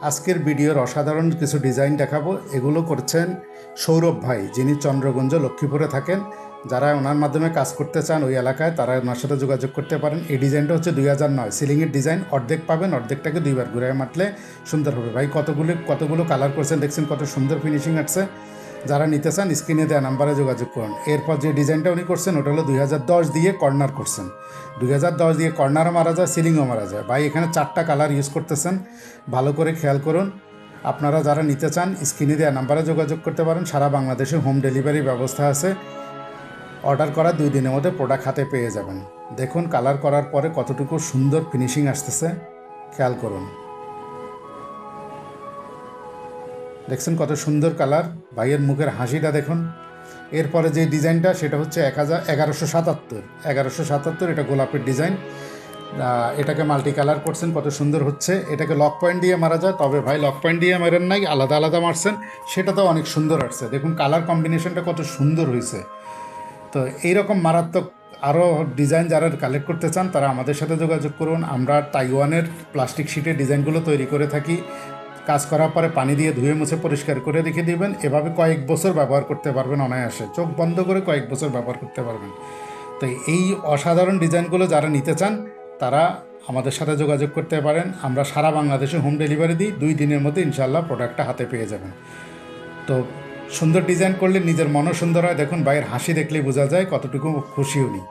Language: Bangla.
আজকের ভিডিওর অসাধারণ কিছু ডিজাইন দেখাবো। এগুলো করছেন সৌরভ ভাই, যিনি চন্দ্রগঞ্জ লক্ষ্মীপুরে থাকেন। যারা ওনার মাধ্যমে কাজ করতে চান ওই এলাকায়, তারা ওনার সাথে যোগাযোগ করতে পারেন। এই ডিজাইনটা হচ্ছে 2009 সিলিংয়ের ডিজাইন। অর্ধেক পাবেন, অর্ধেকটাকে দুইবার ঘুরে মাটলে সুন্দর হবে। ভাই কতগুলো কালার করছেন দেখছেন, কত সুন্দর ফিনিশিং আসছে। যারা নিতে চান স্ক্রিনে দেওয়া নাম্বারে যোগাযোগ করুন। এরপর যে ডিজাইনটা উনি করছেন ওটা হলো 2010 দিয়ে কর্নার করছেন। 2010 দিয়ে কর্নারও মারা যায়, সিলিংও মারা যায়। ভাই এখানে 4টা কালার ইউজ করতেছেন, ভালো করে খেয়াল করুন। আপনারা যারা নিতে চান স্ক্রিনে দেওয়া নাম্বারে যোগাযোগ করতে পারেন। সারা বাংলাদেশে হোম ডেলিভারি ব্যবস্থা আছে। অর্ডার করা 2 দিনের মধ্যে প্রোডাক্ট হাতে পেয়ে যাবেন। দেখুন কালার করার পরে কতটুকু সুন্দর ফিনিশিং আসতেছে, খেয়াল করুন। দেখছেন কত সুন্দর কালার, ভাইয়ের মুখের হাসিটা দেখুন। এরপরে যে ডিজাইনটা সেটা হচ্ছে 1177। এটা গোলাপের ডিজাইন। এটাকে মাল্টি কালার করছেন, কত সুন্দর হচ্ছে। এটাকে লক পয়েন্ট দিয়ে মারা যায়, তবে ভাই লক পয়েন্ট দিয়ে মারেন নাই, আলাদা আলাদা মারছেন, সেটাতেও অনেক সুন্দর আসছে। দেখুন কালার কম্বিনেশনটা কত সুন্দর হয়েছে। তো এইরকম মারাত্মক আরও ডিজাইন যারা কালেক্ট করতে চান তারা আমাদের সাথে যোগাযোগ করুন। আমরা তাইওয়ানের প্লাস্টিক শিটের ডিজাইনগুলো তৈরি করে থাকি। কাজ করার পরে পানি দিয়ে ধুয়ে মুছে পরিষ্কার করে রেখে দিবেন। এভাবে কয়েক বছর ব্যবহার করতে পারবেন অনায়াসে, চোখ বন্ধ করে কয়েক বছর ব্যবহার করতে পারবেন। তো এই অসাধারণ ডিজাইনগুলো যারা নিতে চান তারা আমাদের সাথে যোগাযোগ করতে পারেন। আমরা সারা বাংলাদেশে হোম ডেলিভারি দিই। 2 দিনের মধ্যে ইনশাআল্লাহ প্রোডাক্টটা হাতে পেয়ে যাবেন। তো সুন্দর ডিজাইন করলে নিজের মনও সুন্দর হয়। দেখুন ভাইয়ের হাসি দেখলেই বোঝা যায় কতটুকু খুশি উনি।